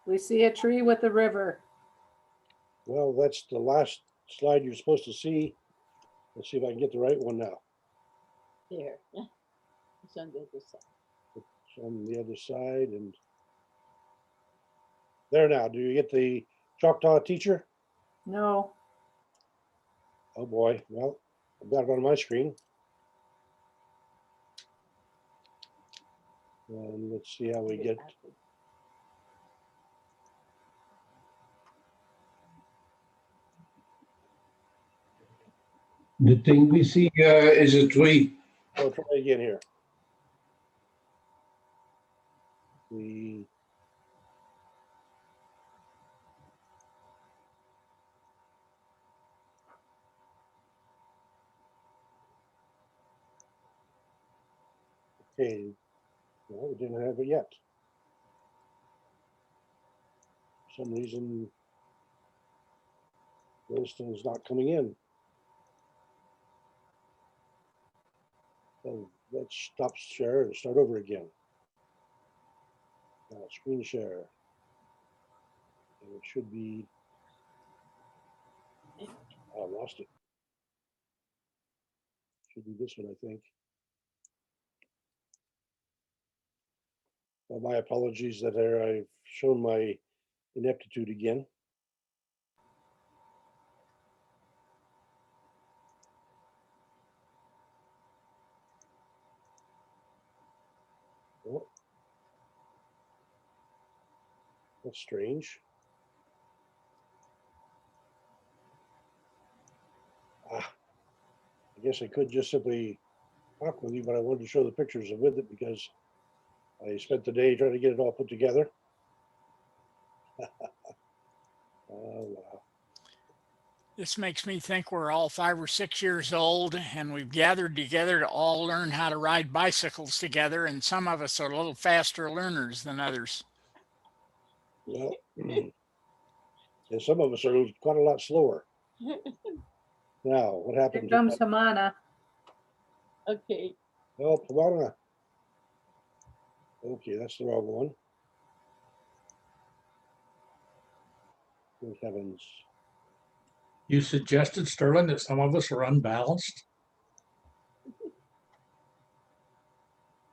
We see a tree with a river. Well, that's the last slide you're supposed to see. Let's see if I can get the right one now. There. It's on the other side. It's on the other side and there now. Do you get the Choctaw teacher? No, Oh boy. Well, I've got it on my screen. And let's see how we get. The thing we see is a tree. I'll try again here. The okay. No, we didn't have it yet. For some reason, Williston is not coming in. So let's stop share and start over again. Now screen share. And it should be. Oh, I lost it. Should be this one, I think. Well, my apologies that I've shown my ineptitude again. Oh, that's strange. I guess I could just simply talk with you, but I wanted to show the pictures of with it because I spent the day trying to get it all put together. Wow. This makes me think we're all 5 or 6 years old and we've gathered together to all learn how to ride bicycles together. And some of us are a little faster learners than others. Well, and some of us are quite a lot slower. Now, what here happened? comes Hamana. Okay. Oh, Pomona. Okay, that's the wrong one. Good heavens. You suggested, Sterling, that some of us are unbalanced.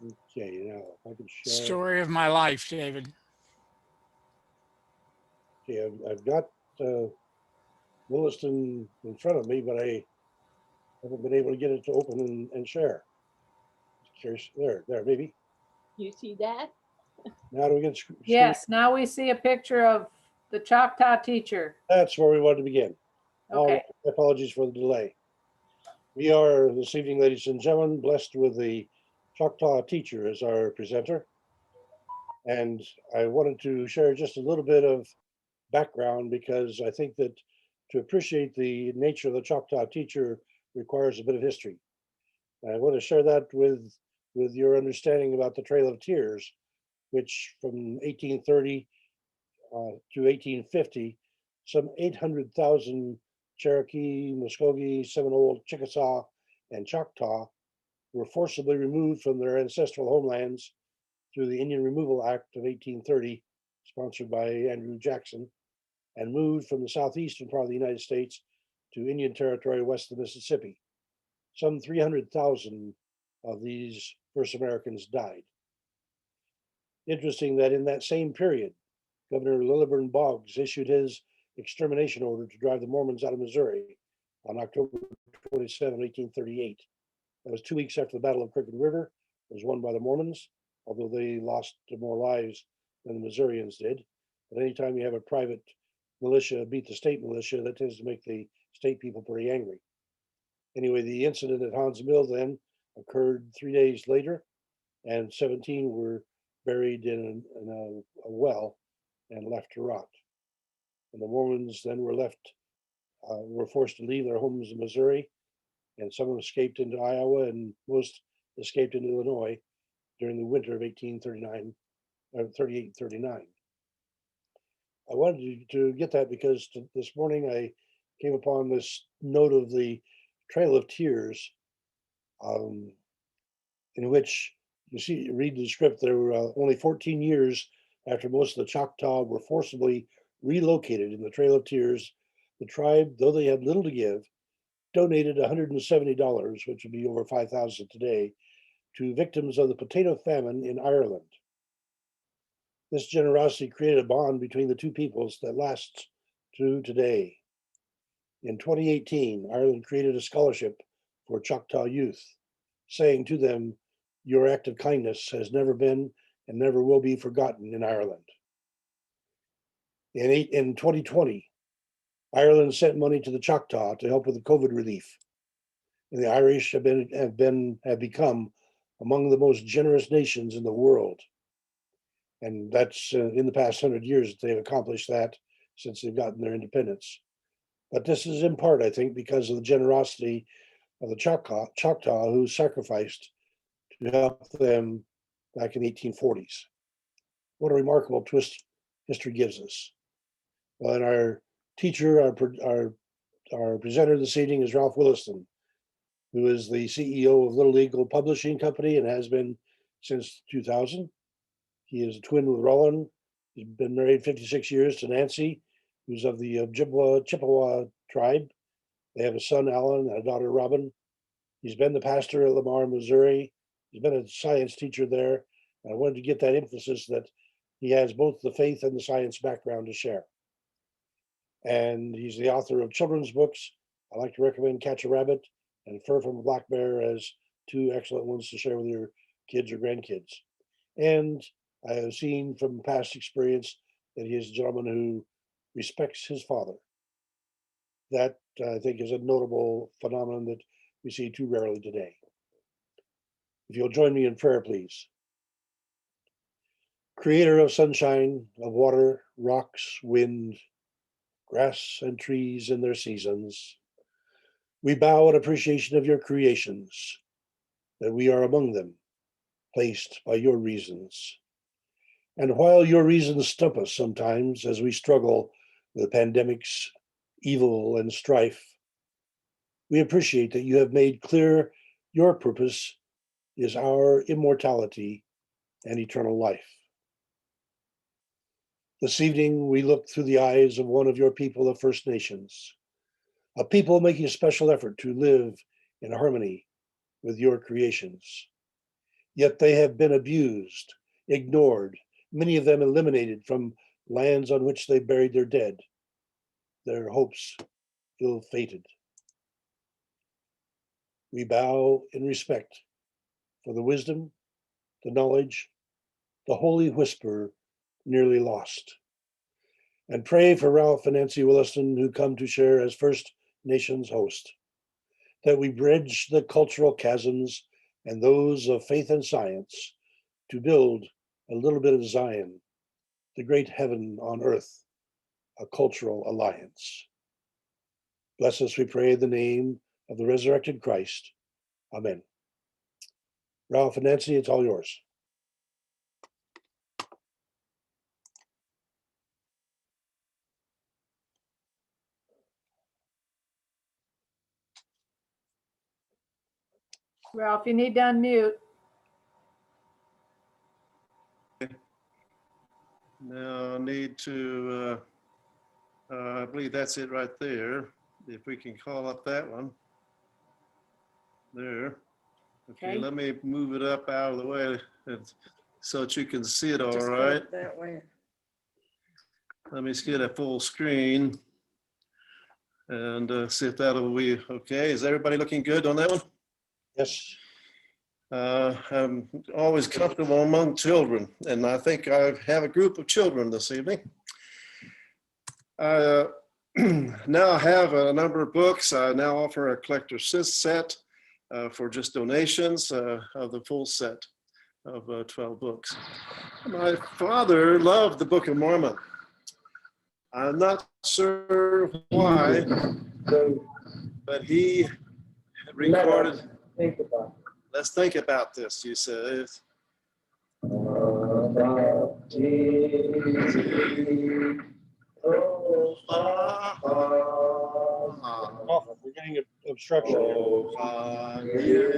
Okay, now if I can share. Story of my life, David. Okay, I've got Williston in front of me, but I haven't been able to get it to open and share. Curious. There, maybe. You see that? Now do we get screen? Yes, now we see a picture of the Choctaw teacher. That's where we wanted to begin. All Okay, right, apologies for the delay. We are this evening, ladies and gentlemen, blessed with the Choctaw teacher as our presenter. And I wanted to share just a little bit of background because I think that to appreciate the nature of the Choctaw teacher requires a bit of history. I want to share that with your understanding about the Trail of Tears, which from 1830 to 1850, some 800,000 Cherokee, Muskogee, Seminole, Chickasaw, and Choctaw were forcibly removed from their ancestral homelands through the Indian Removal Act of 1830, sponsored by Andrew Jackson, and moved from the southeastern part of the United States to Indian Territory west of the Mississippi. Some 300,000 of these first Americans died. Interesting that in that same period, Governor Lilburn Boggs issued his extermination order to drive the Mormons out of Missouri on October 27, 1838. That was 2 weeks after the Battle of Crooked River was won by the Mormons, although they lost more lives than the Missourians did. But anytime you have a private militia beat the state militia, that tends to make the state people pretty angry. Anyway, the incident at Hans Mill then occurred 3 days later, and 17 were buried in a well and left to rot. And the Mormons then were forced to leave their homes in Missouri, and some of them escaped into Iowa, and most escaped into Illinois during the winter of 38-39. I wanted to get that because this morning I came upon this note of the Trail of Tears, in which read the script. There were only 14 years After most of the Choctaw were forcibly relocated in the Trail of Tears, the tribe, though they had little to give, donated $170, which would be over $5,000 today, to victims of the potato famine in Ireland. This generosity created a bond between the two peoples that lasts to today. In 2018, Ireland created a scholarship for Choctaw youth, saying to them, "Your act of kindness has never been and never will be forgotten in Ireland." In 2020, Ireland sent money to the Choctaw to help with the COVID relief. And the Irish have become among the most generous nations in the world. And that's in the past 100 years that they've accomplished that since they've gotten their independence. But this is in part, I think, because of the generosity of the Choctaw who sacrificed to help them back in the 1840s. What a remarkable twist history gives us. Well, and our teacher, our presenter this evening is Ralph Williston, who is the CEO of Little Eagle Publishing Company and has been since 2000. He is a twin with Roland. He's been married 56 years to Nancy, who's of the Chippewa tribe. They have a son, Alan, and a daughter, Robin. He's been the pastor at Lamar, Missouri. He's been a science teacher there. And I wanted to get that emphasis that he has both the faith and the science background to share. And he's the author of children's books. I like to recommend Catch a Rabbit and Fur from a Black Bear as two excellent ones to share with your kids or grandkids. And I have seen from past experience that he is a gentleman who respects his father. That I think is a notable phenomenon that we see too rarely today. If you'll join me in prayer, please. Creator of sunshine, of water, rocks, wind, grass, and trees in their seasons, we bow in appreciation of your creations, that we are among them, placed by your reasons. And while your reasons stump us sometimes as we struggle with pandemics, evil, and strife, we appreciate that you have made clear your purpose is our immortality and eternal life. This evening, we look through the eyes of one of your people, the First Nations, a people making a special effort to live in harmony with your creations. Yet they have been abused, ignored, many of them eliminated from lands on which they buried their dead, their hopes ill-fated. We bow in respect for the wisdom, the knowledge, the holy whisper nearly lost, and pray for Ralph and Nancy Williston, who come to share as First Nations host, that we bridge the cultural chasms and those of faith and science to build a little bit of Zion, the great heaven on earth, a cultural alliance. Bless us, we pray, in the name of the resurrected Christ. Amen. Ralph and Nancy, it's all yours. Ralph, you need to unmute. Now I need to, I believe that's it right there. If we can call up that one. There. Okay, Okay. let me move it up out of the way so that you can see it all Just go right. that way. Let me just get a full screen and see if that'll be okay. Is everybody looking good on that one? Yes. I'm always comfortable among children, and I think I have a group of children this evening. I now have a number of books. I now offer a collector's set for just donations of the full set of 12 books. My father loved the Book of Mormon. I'm not sure why, but he recorded. Think about it. Let's think about this, you said. Oh, we're getting an obstruction here.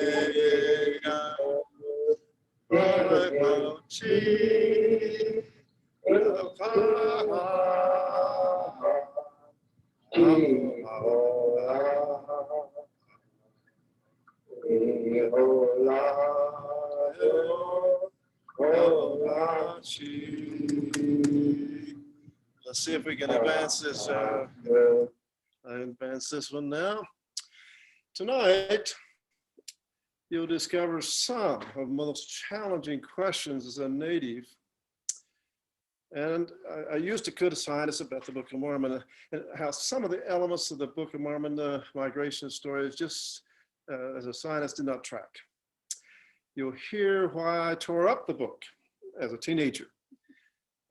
Let's see if we can advance this. I advance this one now. Tonight, you'll discover some of the most challenging questions as a native. And I used to criticize us about the Book of Mormon and how some of the elements of the Book of Mormon, the migration story, is just, as a scientist, did not track. You'll hear why I tore up the book as a teenager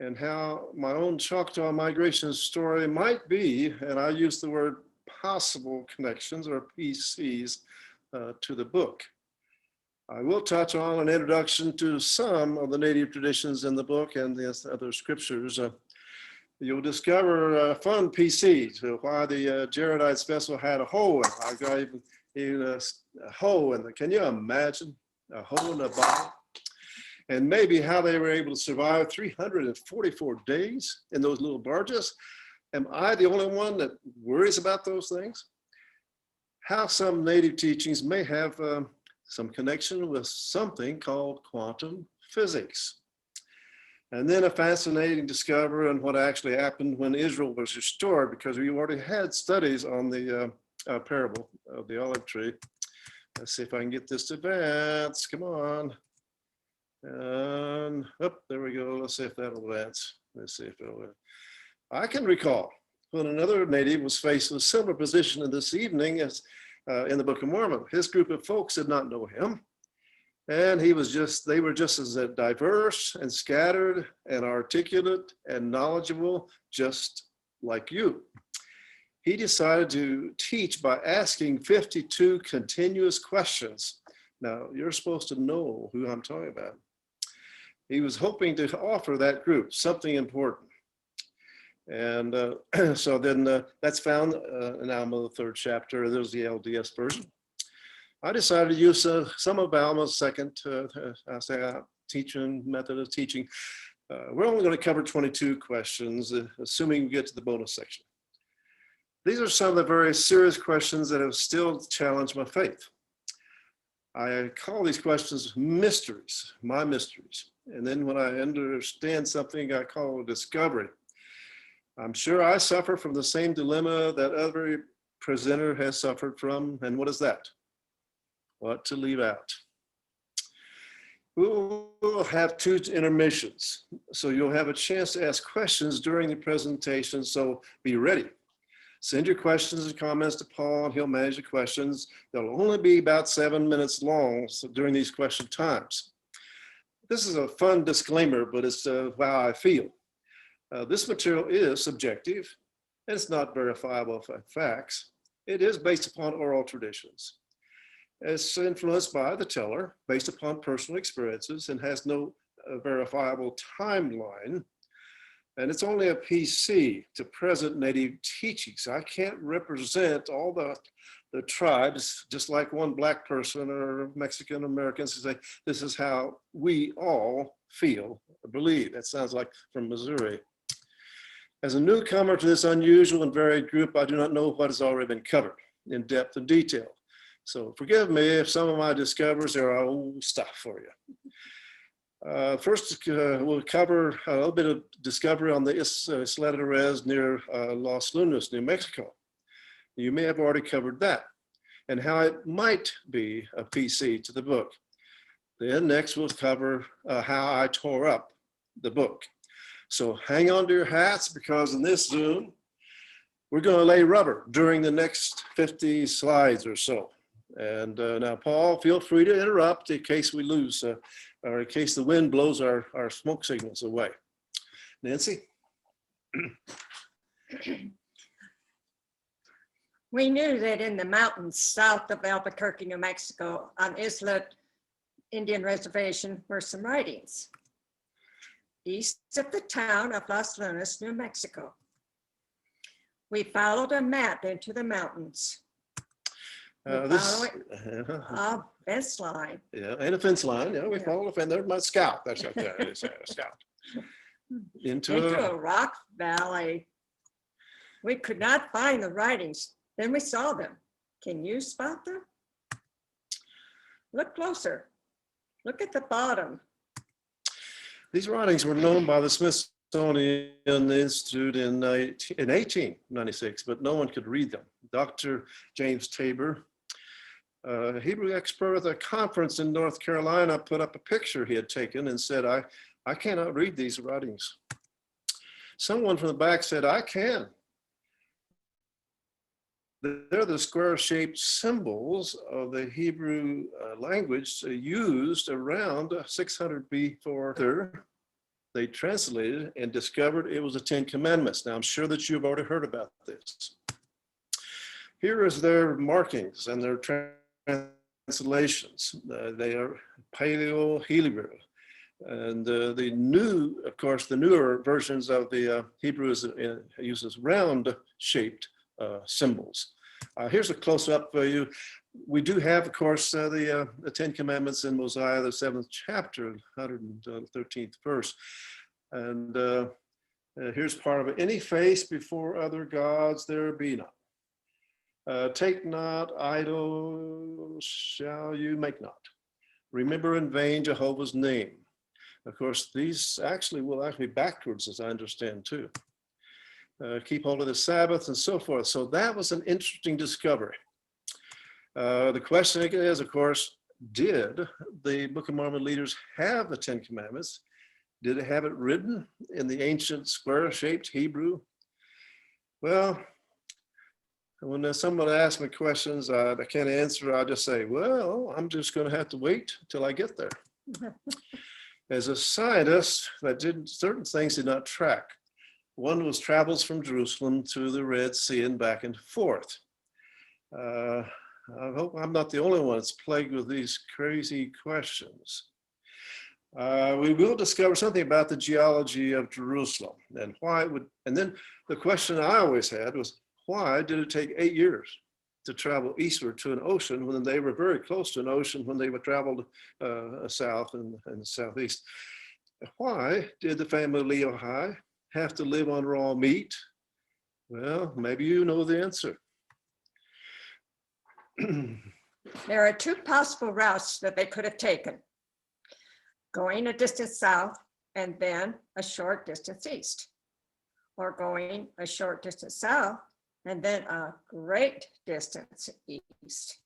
and how my own Choctaw migration story might be, and I use the word possible connections or PCs to the book. I will touch on an introduction to some of the native traditions in the book and the other scriptures. You'll discover a fun PC to why the Jaredites vessel had a hole. I got even a hole in it. Can you imagine a hole in the bottom? And maybe how they were able to survive 344 days in those little barges. Am I the only one that worries about those things? How some native teachings may have some connection with something called quantum physics. And then a fascinating discovery on what actually happened when Israel was restored, because we already had studies on the parable of the olive tree. Let's see if I can get this to advance. Come on. And there we go. Let's see if that'll advance. Let's see if it'll advance. I can recall when another native was faced with a similar position in this evening as in the Book of Mormon. His group of folks did not know him. And they were just as diverse and scattered and articulate and knowledgeable, just like you. He decided to teach by asking 52 continuous questions. Now, you're supposed to know who I'm talking about. He was hoping to offer that group something important. And so then that's found in Alma, the 3rd chapter. There's the LDS version. I decided to use some of Alma's second teaching method of teaching. We're only going to cover 22 questions, assuming we get to the bonus section. These are some of the very serious questions that have still challenged my faith. I call these questions mysteries, my mysteries. And then when I understand something, I call a discovery. I'm sure I suffer from the same dilemma that every presenter has suffered from. And what is that? What to leave out. We'll have 2 intermissions. So you'll have a chance to ask questions during the presentation. So be ready. Send your questions and comments to Paul, and he'll manage the questions. They'll only be about 7 minutes long during these question times. This is a fun disclaimer, but it's how I feel. This material is subjective, and it's not verifiable facts. It is based upon oral traditions. It's influenced by the teller, based upon personal experiences, and has no verifiable timeline. And it's only a PC to present native teachings. I can't represent all the tribes, just like one Black person or Mexican Americans who say, this is how we all feel or believe. That sounds like from Missouri. As a newcomer to this unusual and varied group, I do not know what has already been covered in depth and detail. So forgive me if some of my discoveries are old stuff for you. First, we'll cover a little bit of discovery on the Isla de Reyes near Los Lunas, New Mexico. You may have already covered that and how it might be a PC to the book. Then next we'll cover how I tore up the book. So hang on to your hats, because in this Zoom, we're going to lay rubber during the next 50 slides or so. And now, Paul, feel free to interrupt in case we lose or in case the wind blows our smoke signals away. Nancy? We knew that in the mountains south of Albuquerque, New Mexico, on Isla Indian Reservation, were some writings. East of the town of Los Lunas, New Mexico. We followed a map into the mountains. A fence line. Yeah, and a fence line. Yeah, we follow a fence. There's my scout. That's right there. It's a scout. into into a, a rock valley. We could not find the writings. Then we saw them. Can you spot them? Look closer. Look at the bottom. these writings were known by the Smithsonian Institute in 1896, but no one could read them. Dr. James Tabor, a Hebrew expert at a conference in North Carolina, put up a picture he had taken and said, I cannot read these writings. Someone from the back said, I can. They're the square-shaped symbols of the Hebrew language used around 600 before. They translated and discovered it was the Ten Commandments. Now, I'm sure that you've already heard about this. Here is their markings and their translations. They are Paleo-Hebrew. And the new, of course, the newer versions of the Hebrew uses round-shaped symbols. Here's a close-up for you. We do have, of course, the Ten Commandments in Mosiah, the 7th chapter, 113th verse. And here's part of it. Any face before other gods there be not. Take not, idol shall you make not. Remember in vain Jehovah's name. Of course, these will be backwards, as I understand too. Keep hold of the Sabbath and so forth. So that was an interesting discovery. The question is, of course, did the Book of Mormon leaders have the Ten Commandments? Did they have it written in the ancient square-shaped Hebrew? Well, when someone asks me questions I can't answer, I just say, well, I'm just going to have to wait till I get there. As a scientist, certain things did not track. One was travels from Jerusalem to the Red Sea and back and forth. I hope I'm not the only one that's plagued with these crazy questions. We will discover something about the geology of Jerusalem and why it would, and then the question I always had was, why did it take 8 years to travel eastward to an ocean when they were very close to an ocean when they were traveled south and southeast? Why did the family of Lehi have to live on raw meat? Well, maybe you know the answer. There are two possible routes that they could have taken. Going a distance south and then a short distance east, or going a short distance south and then a great distance east.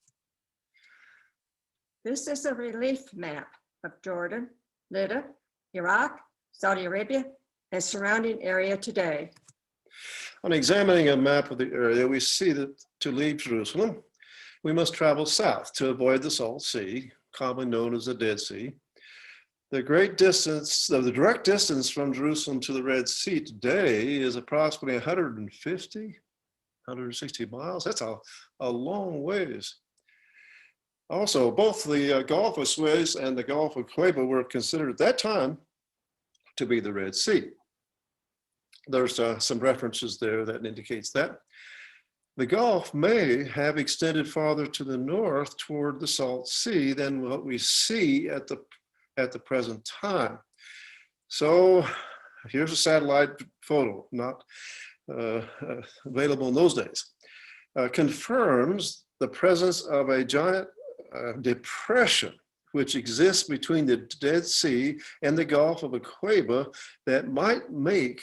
This is a relief map of Jordan, Lydda, Iraq, Saudi Arabia, and surrounding area today. On examining a map of the area, we see that to leave Jerusalem, we must travel south to avoid the Salt Sea, commonly known as the Dead Sea. The direct distance from Jerusalem to the Red Sea today is approximately 160 miles. That's a long ways. Also, both the Gulf of Suez and the Gulf of Aqaba were considered at that time to be the Red Sea. There's some references there that indicates that. The Gulf may have extended farther to the north toward the Salt Sea than what we see at the present time. So here's a satellite photo, not available in those days. Confirms the presence of a giant depression which exists between the Dead Sea and the Gulf of Aqaba that might make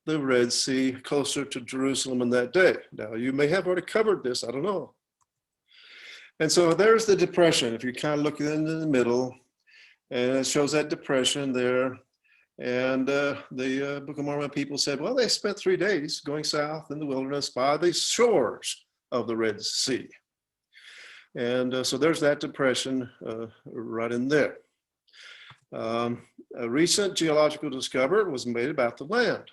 the Red Sea closer to Jerusalem in that day. Now, you may have already covered this, I don't know. And so there's the depression. If you kind of look in the middle, and it shows that depression there. And the Book of Mormon people said, well, they spent 3 days going south in the wilderness by the shores of the Red Sea. And so there's that depression right in there. A recent geological discovery was made about the land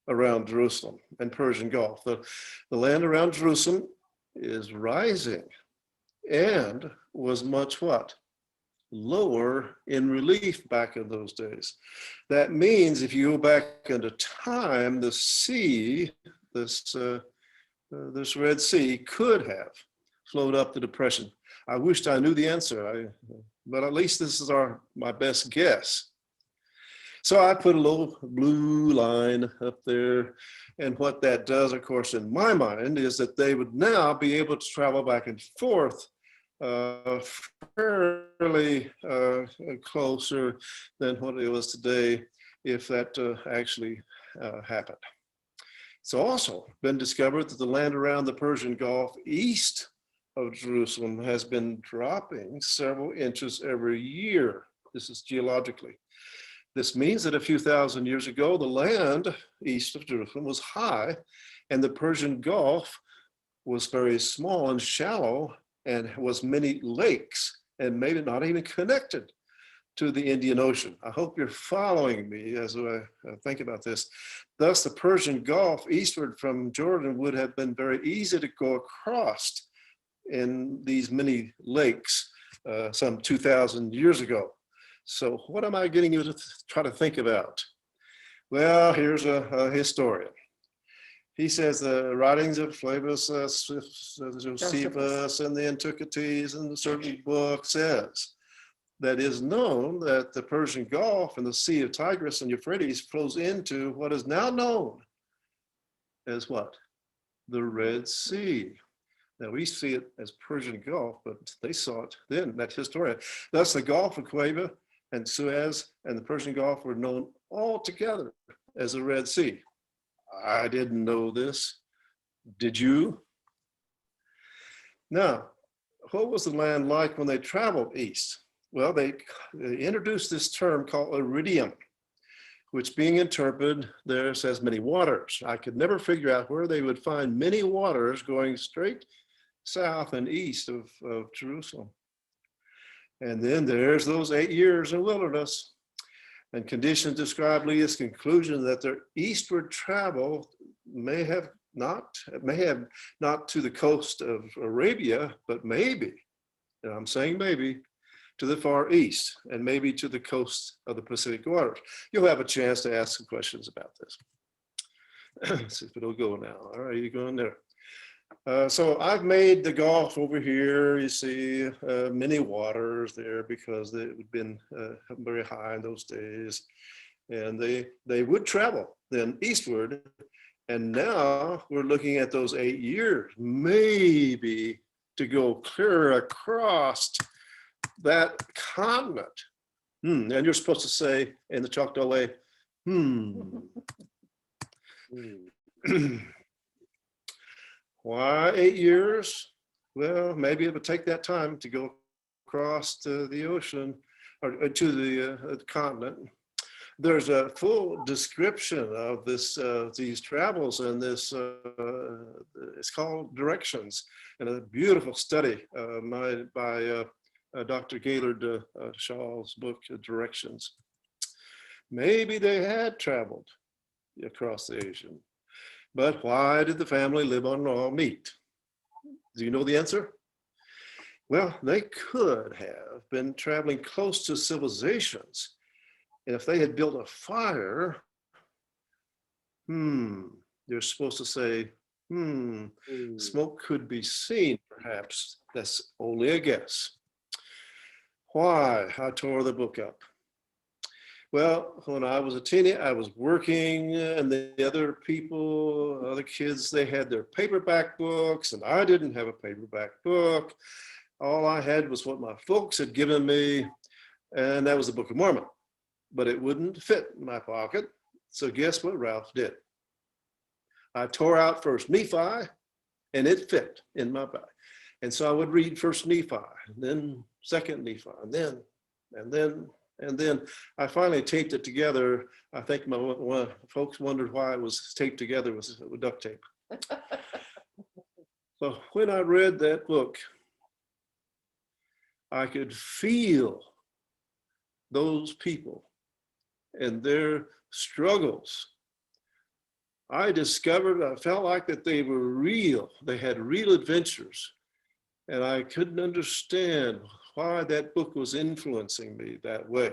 around Jerusalem and Persian Gulf. The land around Jerusalem is rising and was much what? Lower in relief back in those days. That means if you go back into time, the sea, this Red Sea could have flowed up the depression. I wished I knew the answer, but at least this is my best guess. So I put a little blue line up there. And what that does, of course, in my mind, is that they would now be able to travel back and forth fairly closer than what it was today if that actually happened. It's also been discovered that the land around the Persian Gulf east of Jerusalem has been dropping several inches every year. This is geologically. This means that a few thousand years ago, the land east of Jerusalem was high and the Persian Gulf was very small and shallow and was many lakes and maybe not even connected to the Indian Ocean. I hope you're following me as I think about this. Thus, the Persian Gulf eastward from Jordan would have been very easy to go across in these many lakes some 2,000 years ago. So what am I getting you to try to think about? Well, here's a historian. He says the writings of Flavius Josephus and the Antiquities and the certain book says that it is known that the Persian Gulf and the Sea of Tigris and Euphrates flows into what is now known as what? The Red Sea. Now we see it as Persian Gulf, but they saw it then, that historian. Thus the Gulf of Aqaba and Suez and the Persian Gulf were known all together as the Red Sea. I didn't know this. Did you? Now, what was the land like when they traveled east? Well, they introduced this term called iridium, which being interpreted there says many waters. I could never figure out where they would find many waters going straight south and east of Jerusalem. And then there's those 8 years in wilderness. And conditions describe Leah's conclusion that their eastward travel may have not to the coast of Arabia, but maybe, and I'm saying maybe, to the far east and maybe to the coast of the Pacific waters. You'll have a chance to ask some questions about this. Let's see if it'll go now. All right, you're going there. So I've made the Gulf over here. You see many waters there because it had been very high in those days. And they would travel then eastward. And now we're looking at those 8 years, maybe to go clear across that continent. And you're supposed to say in the Choctaw way, Why 8 years? Well, maybe it would take that time to go across to the ocean or to the continent. There's a full description of these travels and this, it's called Directions, and a beautiful study by Dr. Gaylord Shaw's book, Directions. Maybe they had traveled across the ocean. But why did the family live on raw meat? Do you know the answer? Well, they could have been traveling close to civilizations. And if they had built a fire, you're supposed to say, smoke could be seen, perhaps. That's only a guess. Why? I tore the book up. Well, when I was a teenager, I was working, and the other people, other kids, they had their paperback books, and I didn't have a paperback book. All I had was what my folks had given me, and that was the Book of Mormon. But it wouldn't fit in my pocket, so guess what Ralph did? I tore out First Nephi, and it fit in my bag. And so I would read First Nephi, and then Second Nephi, and then I finally taped it together. I think my folks wondered why it was taped together with duct tape. So when I read that book, I could feel those people and their struggles. I felt like that they were real. They had real adventures. And I couldn't understand why that book was influencing me that way.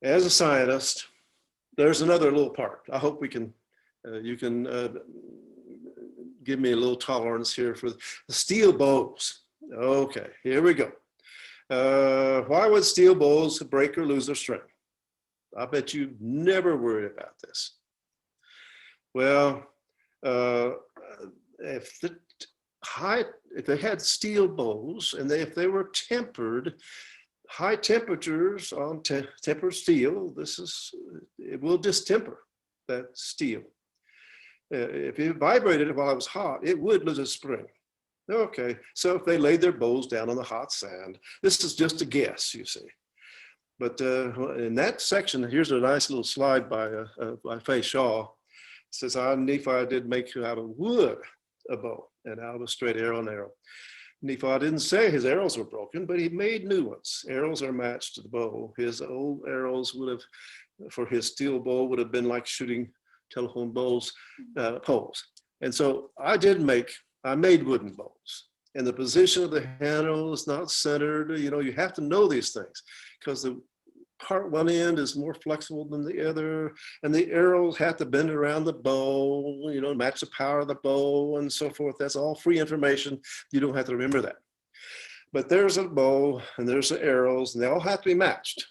As a scientist, there's another little part. I hope you can give me a little tolerance here for the steel bows. Okay, here we go. Why would steel bowls break or lose their strength? I bet you never worried about this. Well, if they had steel bowls and if they were tempered, high temperatures on tempered steel, it will distemper that steel. If it vibrated while it was hot, it would lose its spring. Okay, so if they laid their bowls down on the hot sand, this is just a guess, you see. But in that section, here's a nice little slide by Faye Shaw. It says, Nephi did make out of wood a bow and out of a straight arrow and arrow. Nephi didn't say his arrows were broken, but he made new ones. Arrows are matched to the bow. His old arrows would have, for his steel bow, would have been like shooting telephone poles. And so I made wooden bows. And the position of the handle is not centered. You know, you have to know these things because the one end is more flexible than the other, and the arrows have to bend around the bow, you know, match the power of the bow and so forth. That's all free information. You don't have to remember that. But there's a bow and there's the arrows, and they all have to be matched.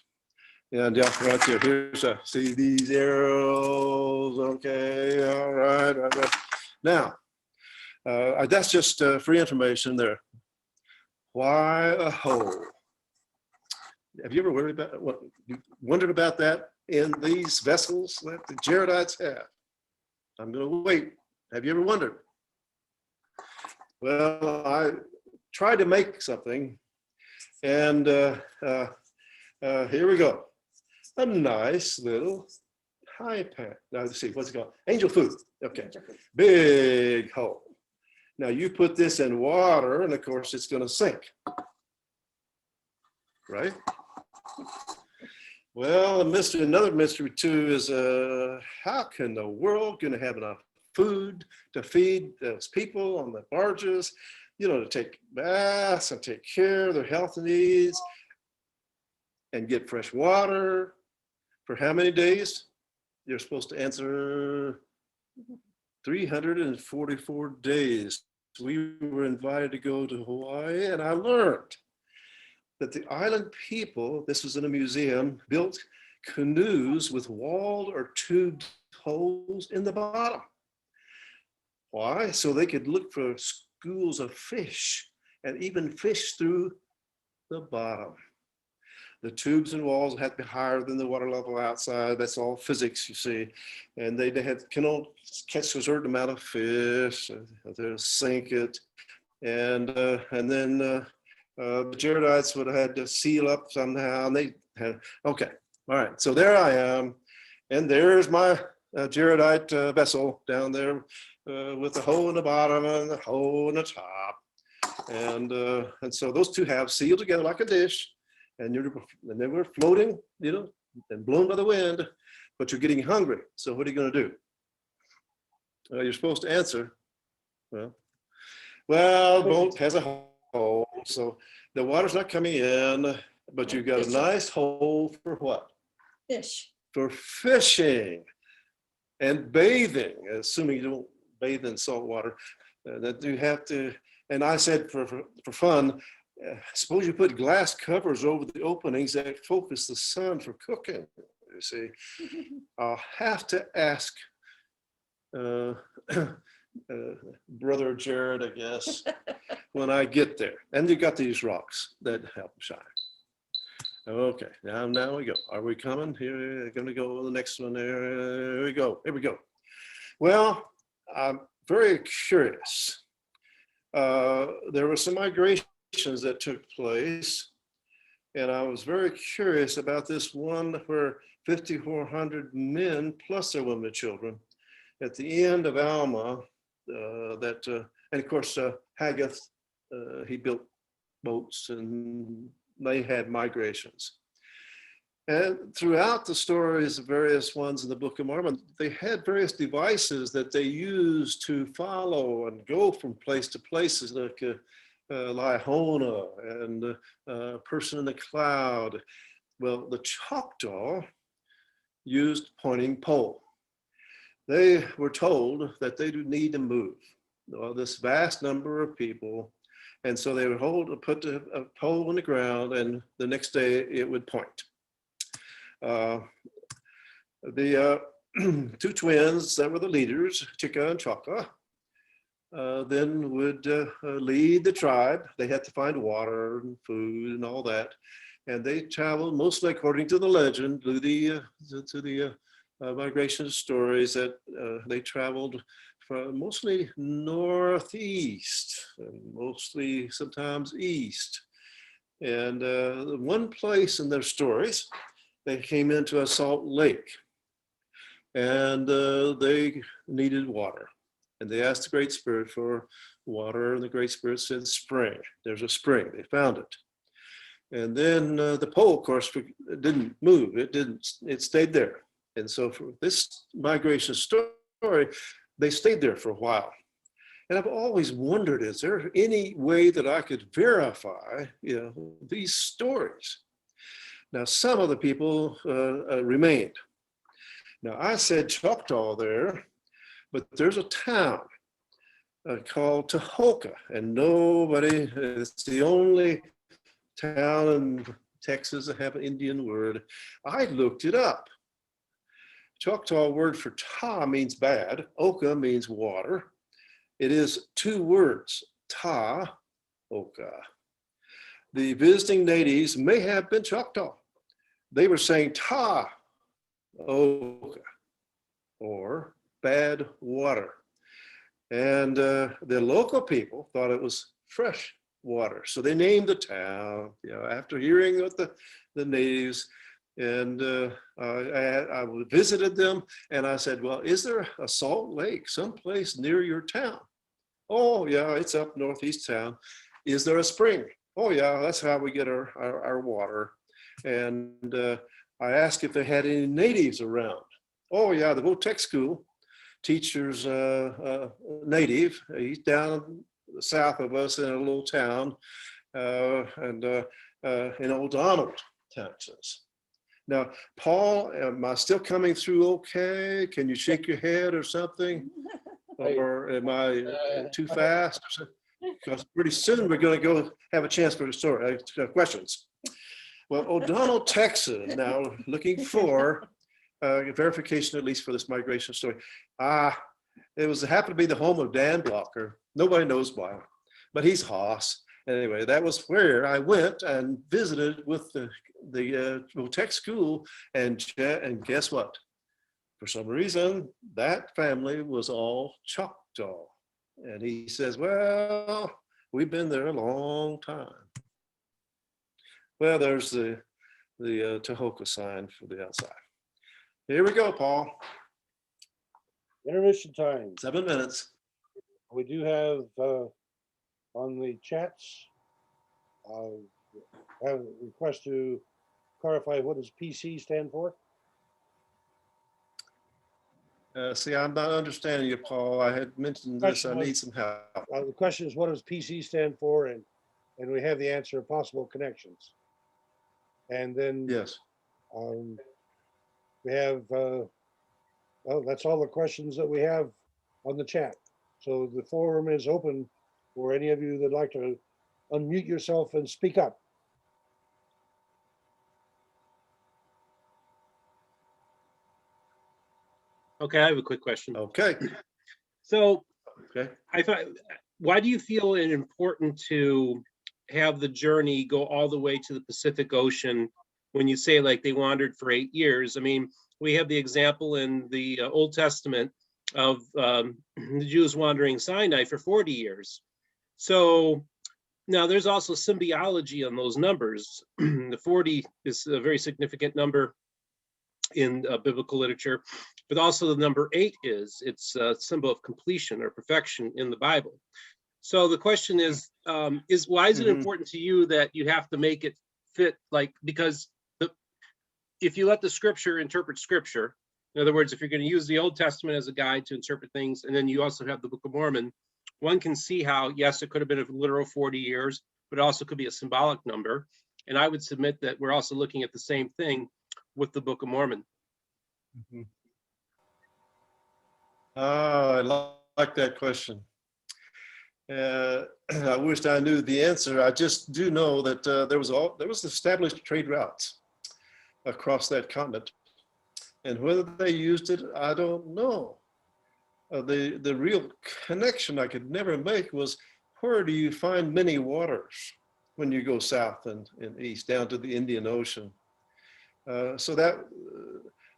And right there, see these arrows, okay, all right. Now, that's just free information there. Why a hole? Have you ever wondered about that in these vessels that the Jaredites have? I'm going to wait. Have you ever wondered? Well, I tried to make something, and here we go. A nice little pie pan. Now let's see, what's it called? Angel food. Okay, big hole. Now you put this in water, and of course it's going to sink, right? Well, another mystery too is how can the world going to have enough food to feed those people on the barges, you know, to take baths and take care of their health needs and get fresh water for how many days? You're supposed to answer 344 days. We were invited to go to Hawaii, and I learned that the island people, this was in a museum, built canoes with walled or tubed holes in the bottom. Why? So they could look for schools of fish and even fish through the bottom. The tubes and walls had to be higher than the water level outside. That's all physics, you see. And they can only catch a certain amount of fish, they'll sink it. And then the Jaredites would have had to seal up somehow, and they had, okay, all right, so there I am, and there's my Jaredite vessel down there with the hole in the bottom and the hole in the top, and so those two halves sealed together like a dish, and they were floating, you know, and blown by the wind, but you're getting hungry, so what are you going to do? You're supposed to answer, well, the boat has a hole, so the water's not coming in, but you've got a nice hole for what? Fish. For fishing and bathing, assuming you don't bathe in salt water. That you have to, and I said for fun, suppose you put glass covers over the openings that focus the sun for cooking, you see. I'll have to ask Brother Jared, I guess, when I get there. And you got these rocks that help shine. Okay, now we go. Are we coming? Here, going to go to the next one there. Here we go. Here we go. Well, I'm very curious. There were some migrations that took place, and I was very curious about this one where 5,400 men plus their women and children at the end of Alma, and of course Haggith, he built boats and they had migrations. And throughout the stories, the various ones in the Book of Mormon, they had various devices that they used to follow and go from place to places, like Lahaina and Person in the Cloud. Well, the Choctaw used pointing pole. They were told that they do need to move. This vast number of people, And so they would put a pole in the ground, and the next day it would point. The two twins that were the leaders, Chicka and Choctaw, then would lead the tribe. They had to find water and food and all that. And they traveled mostly according to the legend, to the migration stories, that they traveled from mostly northeast, and mostly sometimes east. And one place in their stories, they came into a salt lake, and they needed water. And they asked the Great Spirit for water, and the Great Spirit said, spring. There's a spring. They found it. And then the pole, of course, didn't move. It stayed there. And so for this migration story, they stayed there for a while. And I've always wondered, is there any way that I could verify, these stories? Now, some of the people remained. Now, I said Choctaw there, but there's a town called Tahoka, and it's the only town in Texas that have an Indian word. I looked it up. Choctaw word for ta means bad. Oka means water. It is two words, ta, oka. The visiting natives may have been Choctaw. They were saying ta, oka, or bad water. And the local people thought it was fresh water. So they named the town, after hearing what the natives. And I visited them, and I said, well, is there a salt lake someplace near your town? Oh, yeah, it's up northeast town. Is there a spring? Oh, yeah, that's how we get our water. And I asked if they had any natives around. Oh, yeah, the Votech school teacher's native. He's down south of us in a little town, in O'Donnell, Texas. Now, Paul, am I still coming through okay? Can you shake your head or something? Or am I too fast? Because pretty soon we're going to go have a chance for the story, questions. Well, O'Donnell, Texas, now looking for verification, at least for this migration story. It happened to be the home of Dan Blocker. Nobody knows why, but he's Hoss. Anyway, that was where I went and visited with the Tech school, and guess what? For some reason, that family was all Choctaw. And he says, well, we've been there a long time. Well, there's the Tahoka sign for the outside. Here we go, Paul. Intermission time. 7 minutes. We do have on the chats, have a request to clarify what does PC stand for? See, I'm not understanding you, Paul. I had mentioned this. I need some help. The question is, what does PC stand for? And we have the answer, possible connections. And then Yes. we have, well, that's all the questions that we have on the chat. So the forum is open for any of you that'd like to unmute yourself and speak up. Okay, I have a quick question. Okay. So Okay. I thought, why do you feel it important to have the journey go all the way to the Pacific Ocean when you say like they wandered for 8 years? I mean, we have the example in the Old Testament of the Jews wandering Sinai for 40 years. So now there's also symbiology on those numbers. The 40 is a very significant number in biblical literature, but also the number 8 it's a symbol of completion or perfection in the Bible. So the question is why is it important to you that you have to make it fit, like, because if you let the scripture interpret scripture, in other words, if you're going to use the Old Testament as a guide to interpret things, and then you also have the Book of Mormon, one can see how, yes, it could have been a literal 40 years, but it also could be a symbolic number. And I would submit that we're also looking at the same thing with the Book of Mormon. I like that question. I wished I knew the answer. I just do know that there was established trade routes across that continent, and whether they used it, I don't know. The real connection I could never make was, where do you find many waters when you go south and east down to the Indian Ocean?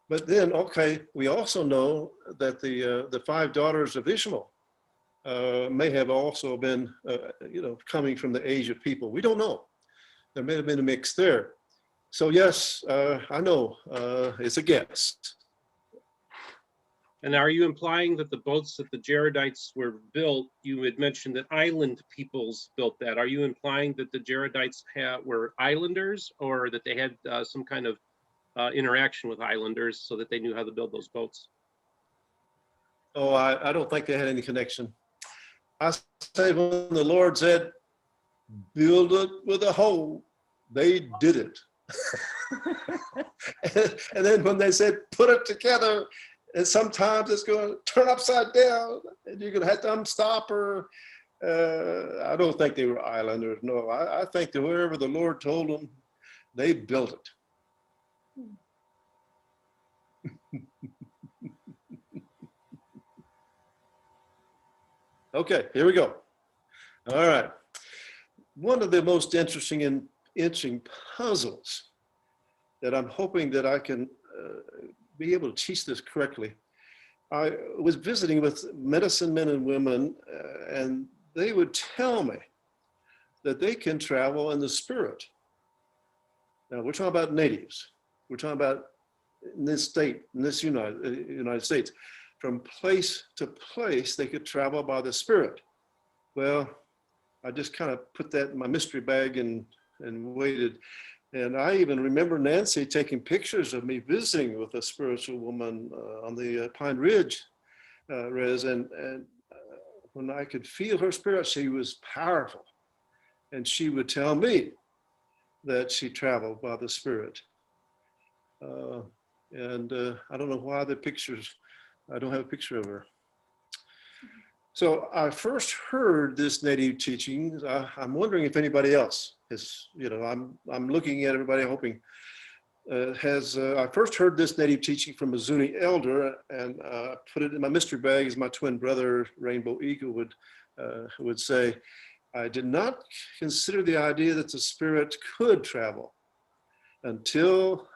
But then, okay, we also know that the 5 daughters of Ishmael may have also been, coming from the Asia people. We don't know. There may have been a mix there. So yes, I know it's a guess. And are you implying that the boats that the Jaredites were built, you had mentioned that island peoples built that. Are you implying that the Jaredites were islanders, or that they had some kind of interaction with islanders so that they knew how to build those boats? Oh, I don't think they had any connection. I say when the Lord said, build it with a hoe, they did it. And then when they said, put it together, and sometimes it's going to turn upside down and you're going to have to unstop her. I don't think they were islanders. No, I think that wherever the Lord told them, they built it. Okay, here we go. All right. One of the most interesting puzzles that I'm hoping that I can be able to teach this correctly. I was visiting with medicine men and women, and they would tell me that they can travel in the spirit. Now, we're talking about natives. We're talking about in this state, in this United States. From place to place, they could travel by the spirit. Well, I just kind of put that in my mystery bag and waited. And I even remember Nancy taking pictures of me visiting with a spiritual woman on the Pine Ridge res. And when I could feel her spirit, she was powerful. And she would tell me that she traveled by the spirit. I don't know why I don't have a picture of her. So I first heard this native teaching. I'm wondering if anybody else has, I'm looking at everybody hoping I first heard this native teaching from a Zuni elder, and put it in my mystery bag, as my twin brother, Rainbow Eagle, would say. I did not consider the idea that the spirit could travel until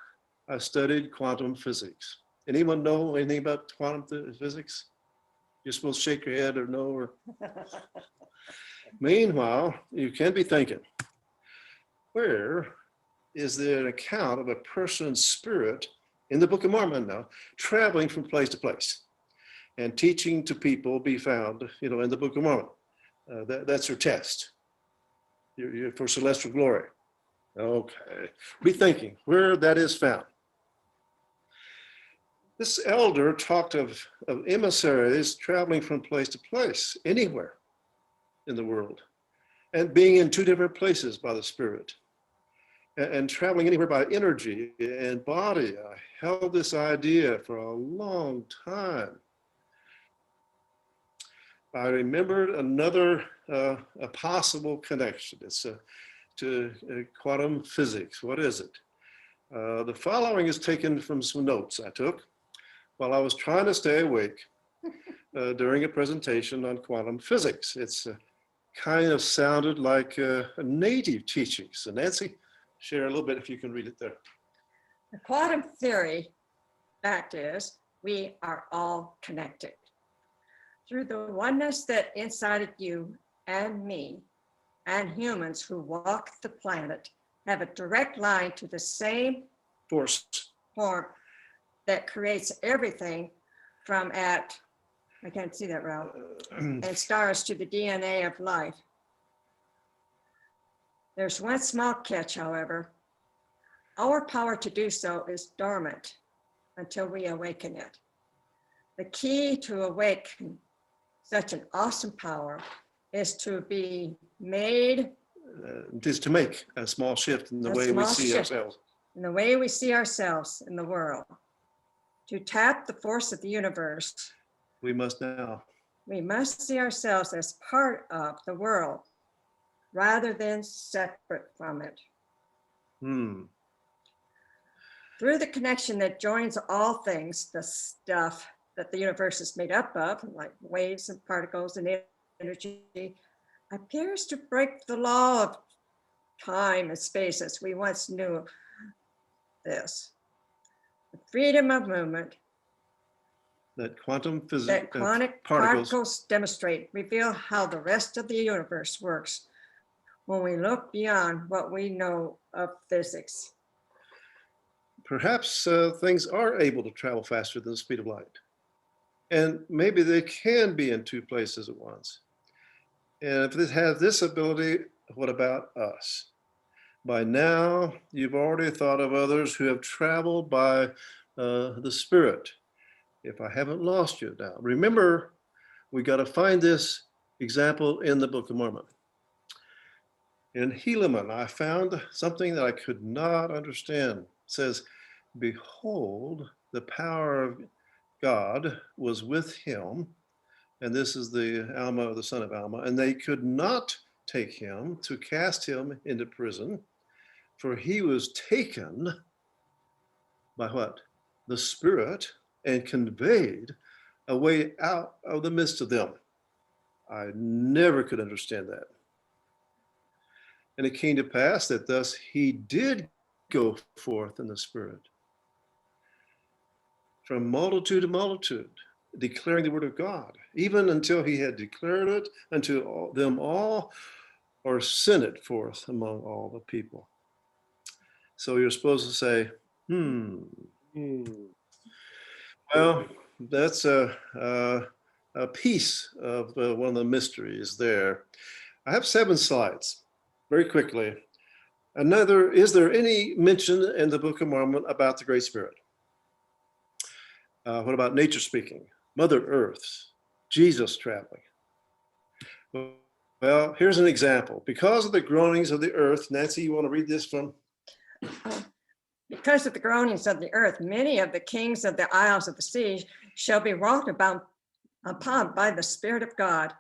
I studied quantum physics. Anyone know anything about quantum physics? You're supposed to shake your head or no. Or... Meanwhile, you can be thinking, where is there an account of a person's spirit in the Book of Mormon now, traveling from place to place and teaching to people be found, in the Book of Mormon? That's your test. You're for celestial glory. Okay. Be thinking where that is found. This elder talked of emissaries traveling from place to place, anywhere in the world, and being in 2 different places by the Spirit, and traveling anywhere by energy and body. I held this idea for a long time. I remembered another a possible connection. It's to quantum physics. What is it? The following is taken from some notes I took while I was trying to stay awake during a presentation on quantum physics. It's kind of sounded like a native teaching. So Nancy, share a little bit if you can read it there. The quantum theory, fact is, we are all connected. Through the oneness that inside of you and me and humans who walk the planet have a direct line to the same Force. form that creates everything from I can't see that route, and stars to the DNA of life. There's one small catch, however. Our power to do so is dormant until we awaken it. The key to awaken such an awesome power is to be made. Is to make a small shift in the way we see ourselves. In the way we see ourselves in the world. To tap the force of the universe. We must now. we must see ourselves as part of the world rather than separate from it. Through the connection that joins all things, the stuff that the universe is made up of, like waves and particles and energy, appears to break the law of time and space as we once knew this. The freedom of movement That quantum physics, that quantum particles demonstrate reveal how the rest of the universe works when we look beyond what we know of physics. Perhaps things are able to travel faster than the speed of light. And maybe they can be in two places at once. And if this has this ability, what about us? By now, you've already thought of others who have traveled by the Spirit. If I haven't lost you now, remember, we got to find this example in the Book of Mormon. In Helaman, I found something that I could not understand. It says, behold, the power of God was with him. And this is the Alma, the son of Alma. And they could not take him to cast him into prison, for he was taken by what? The Spirit, and conveyed away out of the midst of them. I never could understand that. And it came to pass that thus he did go forth in the Spirit from multitude to multitude, declaring the word of God, even until he had declared it unto them all, or sent it forth among all the people. So you're supposed to say, Well, that's a piece of one of the mysteries there. I have 7 slides, very quickly. Another, is there any mention in the Book of Mormon about the Great Spirit? What about nature speaking? Mother Earth, Jesus traveling? Well, here's an example. Because of the groanings of the earth, Nancy, you want to read this from? Because of the groanings of the earth, many of the kings of the isles of the sea shall be wrought upon by the Spirit of God,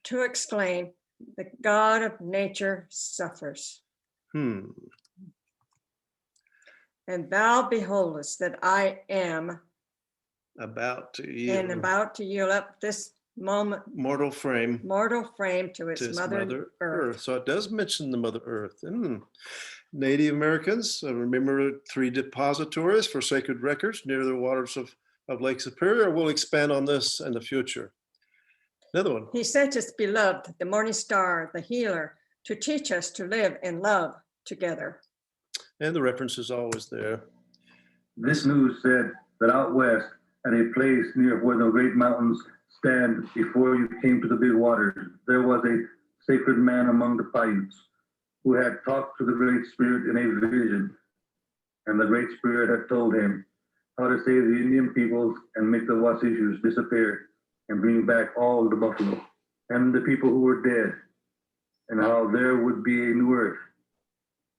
to exclaim, the God of nature suffers. Hmm. And thou beholdest that I am About to and yield about to yield up this moment mortal frame to its to its mother earth. So it does mention the Mother Earth. Native Americans, remember 3 depositories for sacred records near the waters of Lake Superior. We'll expand on this in the future. Another one. He sent his beloved, the morning star, the healer, to teach us to live in love together. And the reference is always there. This news said that out west, at a place near where the great mountains stand before you came to the big waters, there was a sacred man among the Paiutes who had talked to the Great Spirit in a vision. And the Great Spirit had told him how to save the Indian peoples and make the Wasishus disappear and bring back all the buffalo and the people who were dead, and how there would be a new earth.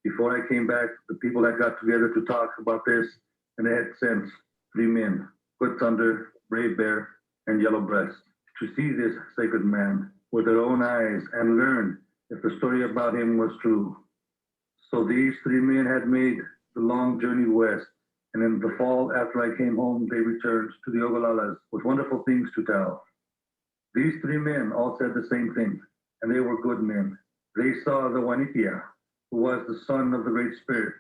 Before I came back, the people had got together to talk about this, and they had sent 3 men, Foot Thunder, Brave Bear, and Yellow Breast, to see this sacred man with their own eyes and learn if the story about him was true. So these 3 men had made the long journey west, and in the fall after I came home, they returned to the Ogalalas with wonderful things to tell. These 3 men all said the same thing, and they were good men. They saw the Wanitia, who was the son of the Great Spirit,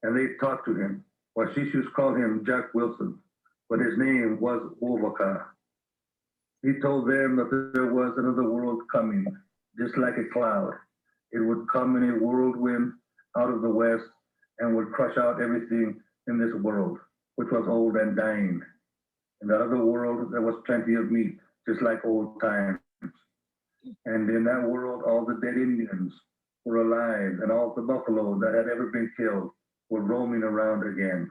and they talked to him. Washishus called him Jack Wilson, but his name was Wovaka. He told them that there was another world coming, just like a cloud. It would come in a whirlwind out of the west and would crush out everything in this world, which was old and dying. In that other world, there was plenty of meat, just like old times. And in that world, all the dead Indians were alive, and all the buffalo that had ever been killed were roaming around again.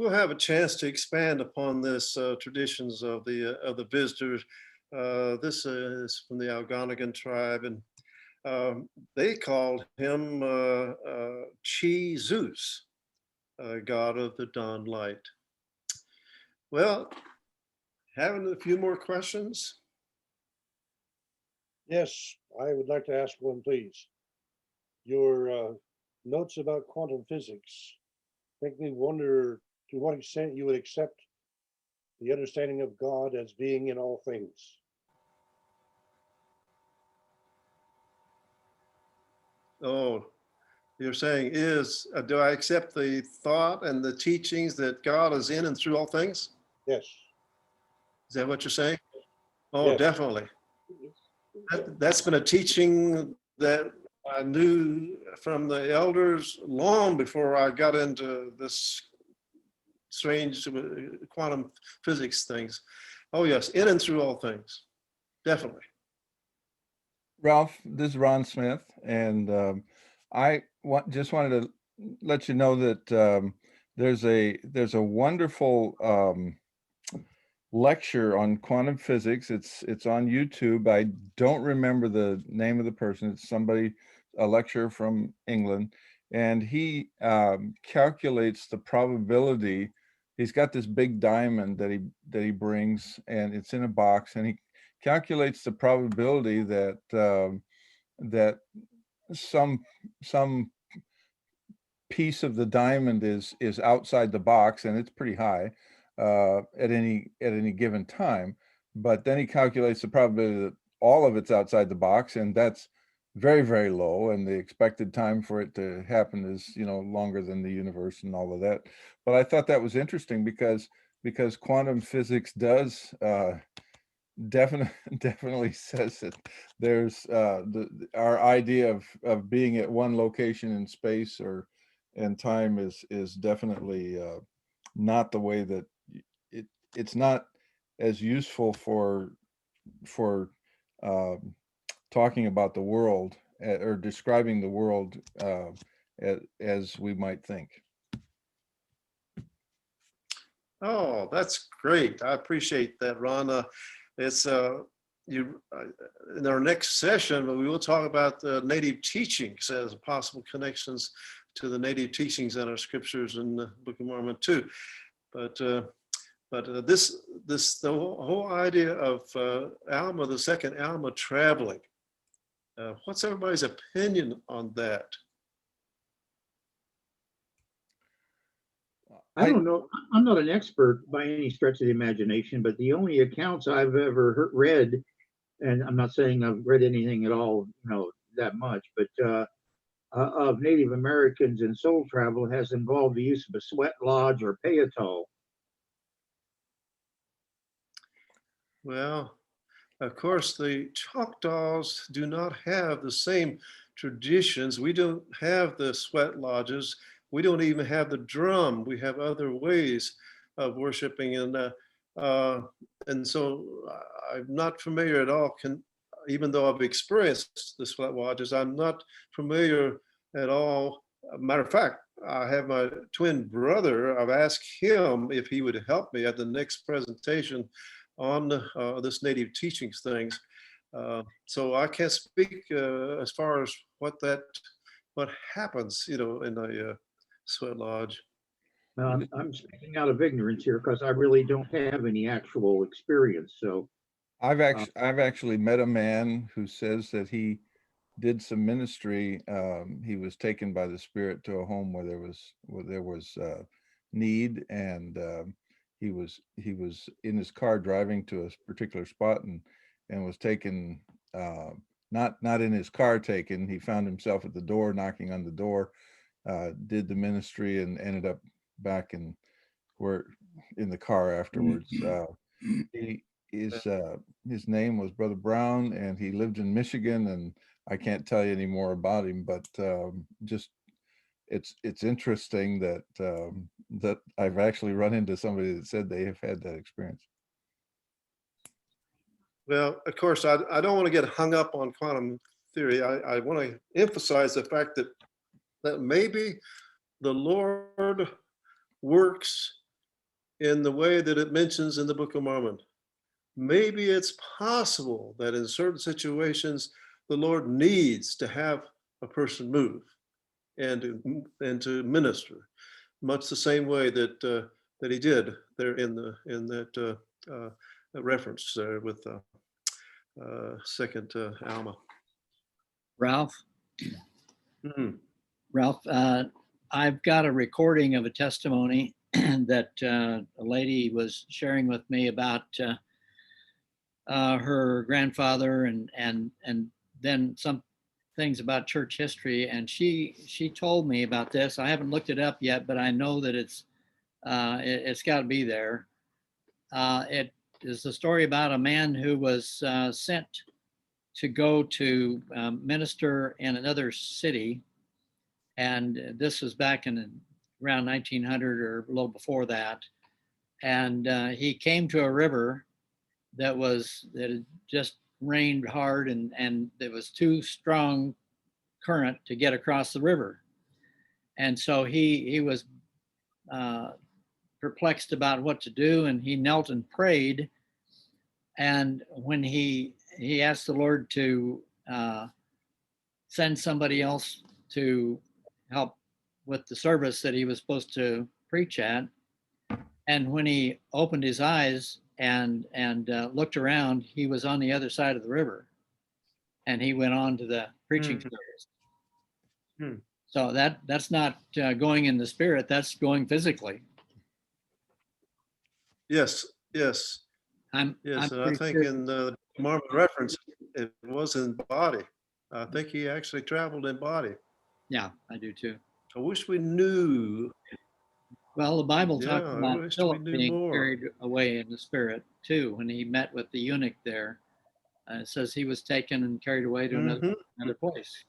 We'll have a chance to expand upon this traditions of the visitors. This is from the Algonquin tribe, and they called him Chi Zeus, god of the dawn light. Well, having a few more questions. Yes, I would like to ask one, please. Your notes about quantum physics make me wonder to what extent you would accept the understanding of God as being in all things. Oh, you're saying do I accept the thought and the teachings that God is in and through all things? Yes, Is that what you're saying? Oh, Yes. definitely. That's been a teaching that I knew from the elders long before I got into this strange quantum physics things. Oh yes, in and through all things, definitely. Ralph, this is Ron Smith, and just wanted to let you know that there's a wonderful lecture on quantum physics. It's on YouTube. I don't remember the name of the person. It's a lecturer from England, and he calculates the probability. He's got this big diamond that he brings, and it's in a box, and he calculates the probability that that some piece of the diamond is outside the box, and it's pretty high at any given time. But then he calculates the probability that all of it's outside the box, and that's very, very low. And the expected time for it to happen is, longer than the universe and all of that. But I thought that was interesting because quantum physics does definitely says that there's our idea of being at one location in space or and time is definitely not the way that it's not as useful for talking about the world or describing the world as we might think. Oh, that's great. I appreciate that, Ron. It's in our next session, we will talk about the native teachings as possible connections to the native teachings in our scriptures in the Book of Mormon too. But the whole idea of Alma, the second Alma traveling. What's everybody's opinion on that? I don't know. I'm not an expert by any stretch of the imagination, but the only accounts I've ever read, and I'm not saying I've read anything at all, that much, but of Native Americans in soul travel has involved the use of a sweat lodge or payatol. Well, of course, the Choctaws do not have the same traditions. We don't have the sweat lodges. We don't even have the drum. We have other ways of worshiping, and so I'm not familiar at all. Even though I've experienced the sweat lodges, I'm not familiar at all. Matter of fact, I have my twin brother. I've asked him if he would help me at the next presentation on this native teachings things. So I can't speak as far as what happens, in a sweat lodge. I'm speaking out of ignorance here because I really don't have any actual experience. So I've actually met a man who says that he did some ministry. He was taken by the Spirit to a home where there was need, and he was in his car driving to a particular spot and was taken. Not in his car taken. He found himself at the door, knocking on the door. Did the ministry and ended up back in the car afterwards. His name was Brother Brown, and he lived in Michigan, and I can't tell you any more about him, but just it's interesting that I've actually run into somebody that said they have had that experience. Well, of course, I don't want to get hung up on quantum theory. I want to emphasize the fact that maybe the Lord works in the way that it mentions in the Book of Mormon. Maybe it's possible that in certain situations, the Lord needs to have a person move and to minister, much the same way that he did there in that reference with second Alma. Ralph, Mhm. Ralph, I've got a recording of a testimony that a lady was sharing with me about her grandfather and then some things about church history. And she told me about this. I haven't looked it up yet, but I know that it's got to be there. It is a story about a man who was sent to go to minister in another city. And this was back in around 1900 or a little before that. And he came to a river that had just rained hard, and it was too strong current to get across the river. And so he was perplexed about what to do, and he knelt and prayed. And when he asked the Lord to send somebody else to help with the service that he was supposed to preach at, and when he opened his eyes and looked around, he was on the other side of the river, and he went on to the preaching service. So that's not going in the spirit, that's going physically. Yes, yes. I'm and I pretty think sure. in the Mormon reference, it was in body. I think he actually traveled in body. Yeah, I do too. I wish we knew. Well, the Bible Yeah, talks I about wish we Philip knew being more. carried away in the spirit too when he met with the eunuch there. It says he was taken and carried away to another place.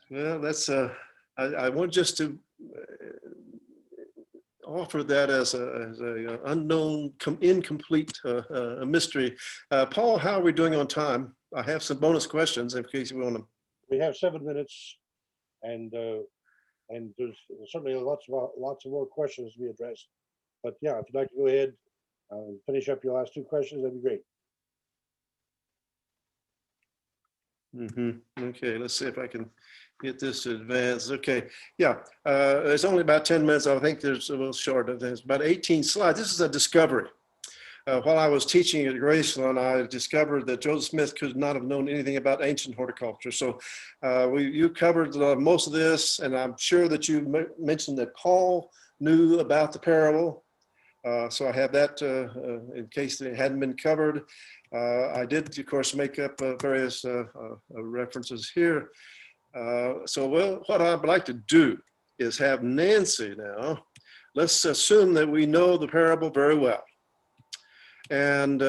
Well, that's I want just to offer that as a unknown, incomplete mystery. Paul, how are we doing on time? I have some bonus questions in case you want to. We have 7 minutes, and there's certainly lots of more questions to be addressed. But yeah, if you'd like to go ahead and finish up your last 2 questions, that'd be great. Okay, let's see if I can get this to advance. Okay, yeah, there's only about 10 minutes. I think there's a little short. There's about 18 slides. This is a discovery. While I was teaching at Graceland, I discovered that Joseph Smith could not have known anything about ancient horticulture. So you covered most of this, and I'm sure that you mentioned that Paul knew about the parable. So I have that in case it hadn't been covered. I did, of course, make up various references here. So what I'd like to do is have Nancy now. Let's assume that we know the parable very well. And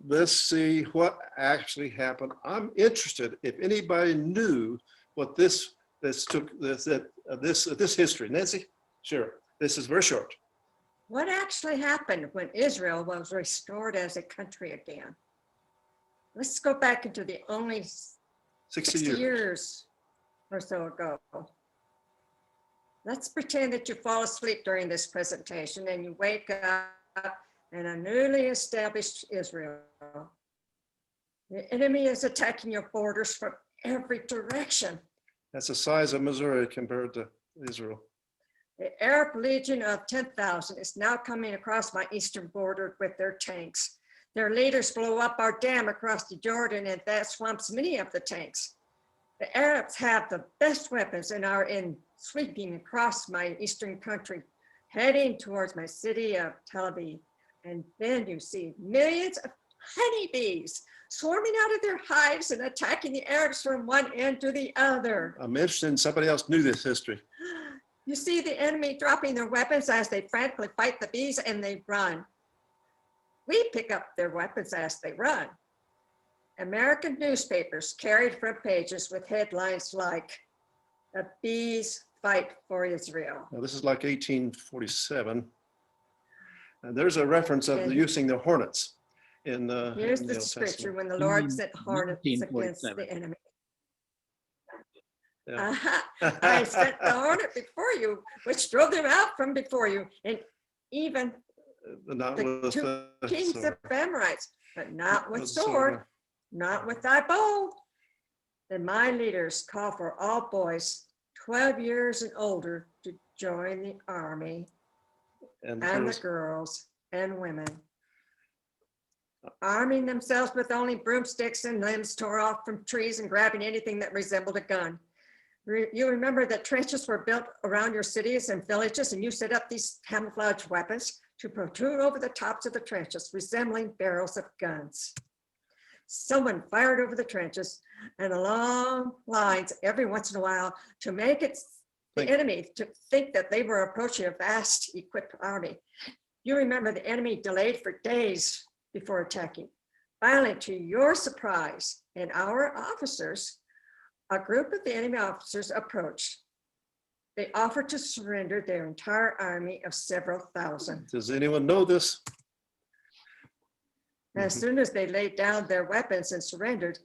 let's see what actually happened. I'm interested if anybody knew what this history. Nancy, sure. This is very short. What actually happened when Israel was restored as a country again? Let's go back into the only 60 years or so ago. Let's pretend that you fall asleep during this presentation and you wake up in a newly established Israel. The enemy is attacking your borders from every direction. That's the size of Missouri compared to Israel. The Arab Legion of 10,000 is now coming across my eastern border with their tanks. Their leaders blow up our dam across the Jordan, and that swamps many of the tanks. The Arabs have the best weapons and are sweeping across my eastern country, heading towards my city of Tel Aviv. And then you see millions of honeybees swarming out of their hives and attacking the Arabs from one end to the other. I'm interested in somebody else knew this history. You see the enemy dropping their weapons as they frantically fight the bees and they run. We pick up their weapons as they run. American newspapers carried front pages with headlines like, "The bees fight for Israel." Now, this is like 1847. And there's a reference of using the hornets in Here's in the Old scripture Testament. when the Lord sent hornets against the enemy. Yeah. I sent the hornet before you, which drove them out from before you, and even Not the with two the kings sword. of Amorites, but not with With sword, not with thy bow. Then my leaders call for all boys 12 years and older to join the army. And and the girls and women, arming themselves with only broomsticks and limbs tore off from trees and grabbing anything that resembled a gun. You remember that trenches were built around your cities and villages, and you set up these camouflage weapons to protrude over the tops of the trenches, resembling barrels of guns. Someone fired over the trenches and along lines every once in a while to make it the enemy to think that they were approaching a vast equipped army. You remember the enemy delayed for days before attacking. Finally, to your surprise and our officers, a group of the enemy officers approached. They offered to surrender their entire army of several thousand. Does anyone know this? As soon as they laid down their weapons and surrendered,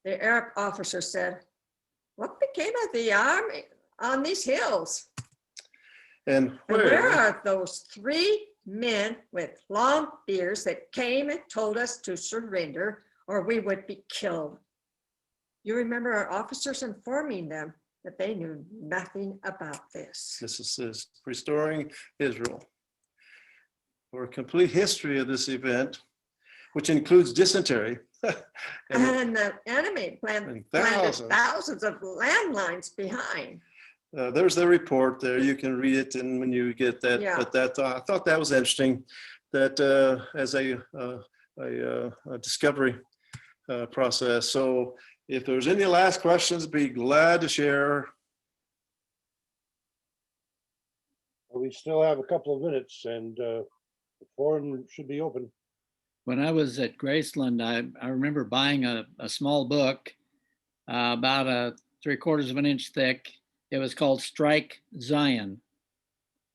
the Arab officer said, "What became of the army on these hills? And And where where? are those 3 men with long beards that came and told us to surrender or we would be killed?" You remember our officers informing them that they knew nothing about this. This is restoring Israel. For a complete history of this event, which includes dysentery. And the enemy planted thousands of landlines behind. There's the report there. You can read it, and when you get that. Yeah. But that I thought that was interesting. That as a discovery process. So if there's any last questions, be glad to share. We still have a couple of minutes, and the forum should be open. When I was at Graceland, I remember buying a small book about a 3/4 of an inch thick. It was called Strike Zion.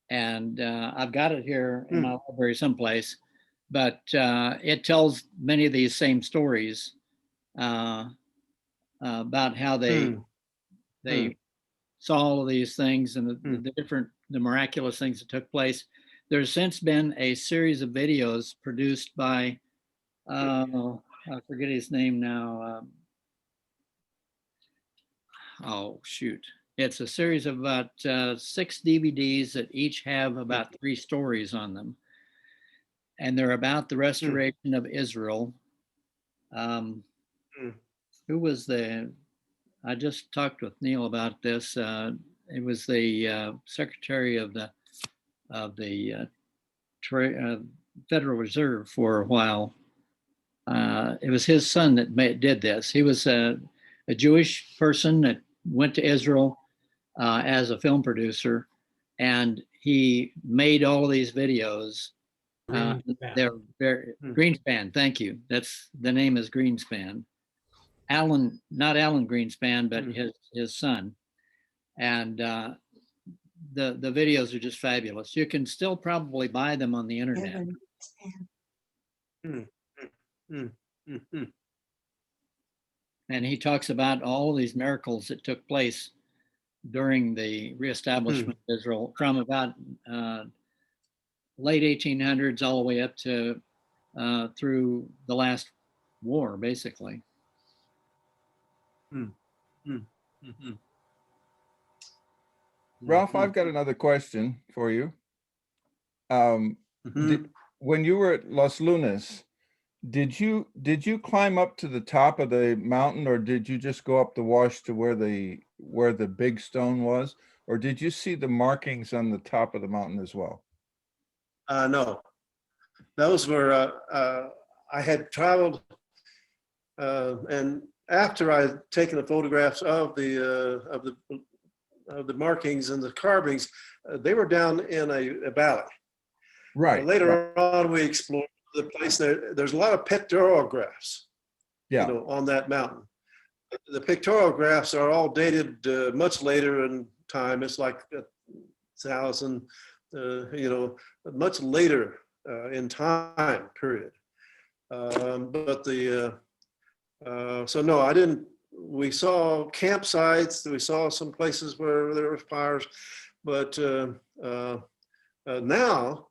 And I've got it here in my library someplace, but it tells many of these same stories about how they saw all of these things and the miraculous things that took place. There's since been a series of videos produced by, I forget his name now. Oh, shoot. It's a series of about 6 DVDs that each have about 3 stories on them. And they're about the restoration of Israel. Who was I just talked with Neil about this. It was the secretary of the Federal Reserve for a while. It was his son that did this. He was a Jewish person that went to Israel as a film producer, and he made all of these videos. They're very Greenspan. Thank you. That's the name is Greenspan. Not Alan Greenspan, but his son. And the videos are just fabulous. You can still probably buy them on the internet. And he talks about all these miracles that took place during the reestablishment of Israel from about late 1800s all the way up to through the last war, basically. Ralph, I've got another question for you. When you were at Los Lunas, did you climb up to the top of the mountain, or did you just go up the wash to where the big stone was, or did you see the markings on the top of the mountain as well? No, those were I had traveled, and after I had taken the photographs of the markings and the carvings, they were down in a valley. Right. Later on, we explored the place. There's a lot of pictographs, on that mountain. The pictographs are all dated much later in time. It's like 1,000, much later in time period. But so no, I didn't. We saw campsites. We saw some places where there were fires, but now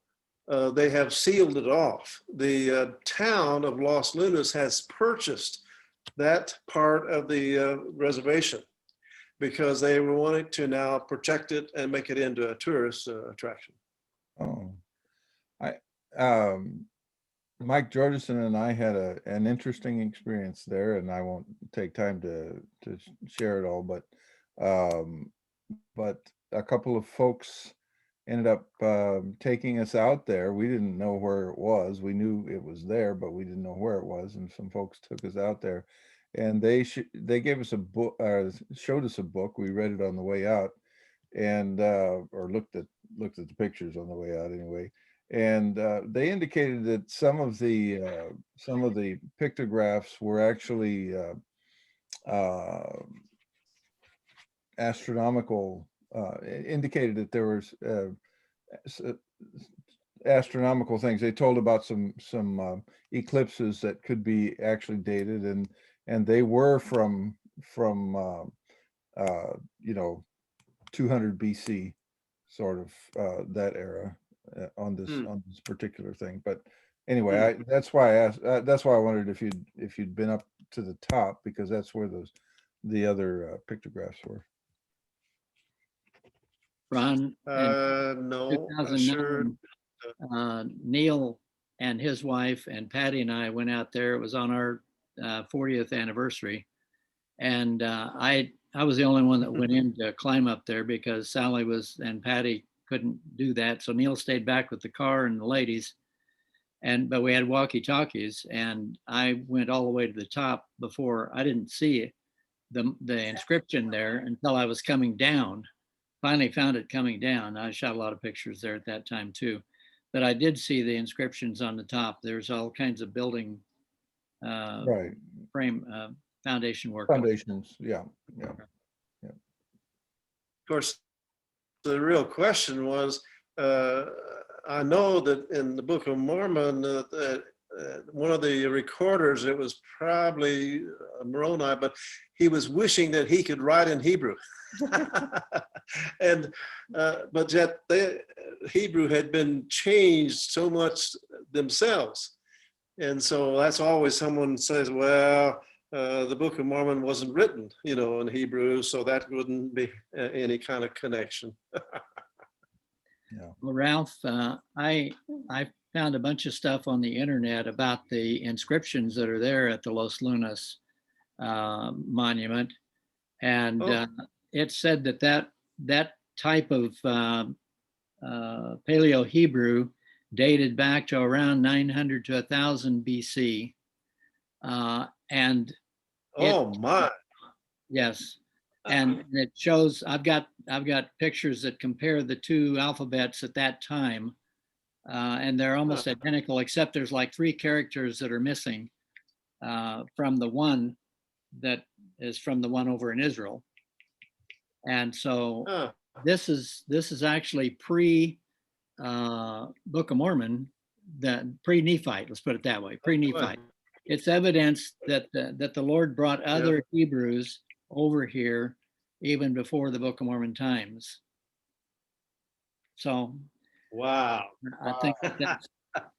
they have sealed it off. The town of Los Lunas has purchased that part of the reservation because they were wanting to now protect it and make it into a tourist attraction. Oh, I, Mike Georgeson and I had an interesting experience there, and I won't take time to share it all, but a couple of folks ended up taking us out there. We didn't know where it was. We knew it was there, but we didn't know where it was. And some folks took us out there, and they gave us a book, showed us a book. We read it on the way out, and or looked at the pictures on the way out anyway. And they indicated that some of the pictographs were actually astronomical. Indicated that there was astronomical things. They told about some eclipses that could be actually dated, and they were from 200 BC, sort of that era on this particular thing. But anyway, that's why I asked. That's why I wondered if you'd been up to the top, because that's where the other pictographs were. Ron, No, I sure. 2009, Neil and his wife and Patty and I went out there. It was on our 40th anniversary, and I was the only one that went in to climb up there because Sally and Patty couldn't do that. So Neil stayed back with the car and the ladies, but we had walkie-talkies, and I went all the way to the top before. I didn't see the inscription there until I was coming down. Finally found it coming down. I shot a lot of pictures there at that time too, but I did see the inscriptions on the top. There's all kinds of building Right. frame foundation work. Foundations, yeah. Of course, the real question was, I know that in the Book of Mormon, one of the recorders, it was probably Moroni, but he was wishing that he could write in Hebrew. And but yet Hebrew had been changed so much themselves, and so that's always someone says, well, the Book of Mormon wasn't written, in Hebrew, so that wouldn't be any kind of connection. Yeah. Well, Ralph, I found a bunch of stuff on the internet about the inscriptions that are there at the Los Lunas monument, and it said that type of Paleo Hebrew dated back to around 900 to 1000 BC, and yes, and it shows. I've got pictures that compare the two alphabets at that time, and they're almost identical, except there's like 3 characters that are missing from the one that is from the one over in Israel. And so this is actually pre Book of Mormon, the pre-Nephite, let's put it that way, pre-Nephite. It's evidence that the Lord brought other Hebrews over here even before the Book of Mormon times. So wow, I think that's,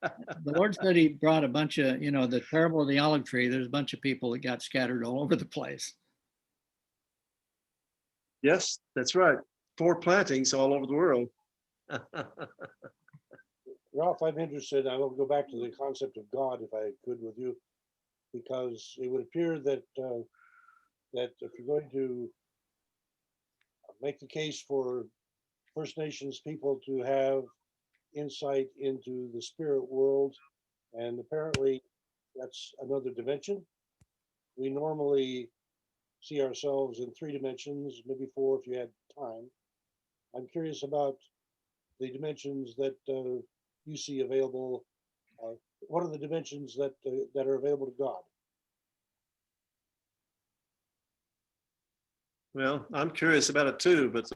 the Lord said he brought a bunch of, the parable of the olive tree, there's a bunch of people that got scattered all over the place. Yes, that's right. 4 plantings all over the world. Ralph, I'm interested. I will go back to the concept of God, if I could, with you, because it would appear that that if you're going to make the case for First Nations people to have insight into the spirit world, and apparently that's another dimension. We normally see ourselves in 3 dimensions, maybe 4 if you had time. I'm curious about the dimensions that you see available. What are the dimensions that are available to God? Well, I'm curious about it too, but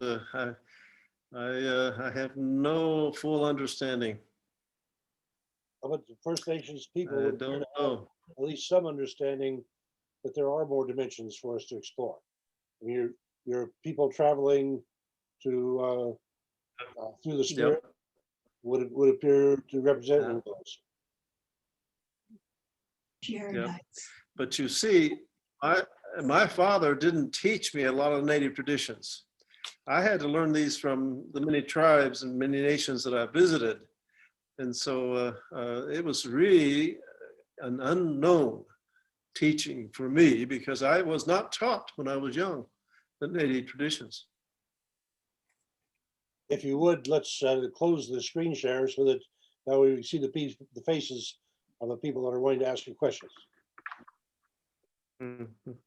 I have no full understanding. How about the First Nations people? I don't know. At least some understanding that there are more dimensions for us to explore. I mean, you're people traveling to through the spirit would appear to represent one of those. Yeah. But you see, my father didn't teach me a lot of native traditions. I had to learn these from the many tribes and many nations that I visited. And so it was really an unknown teaching for me because I was not taught when I was young the native traditions. If you would, let's close the screen share so that now we see the faces of the people that are wanting to ask you questions. Mhm.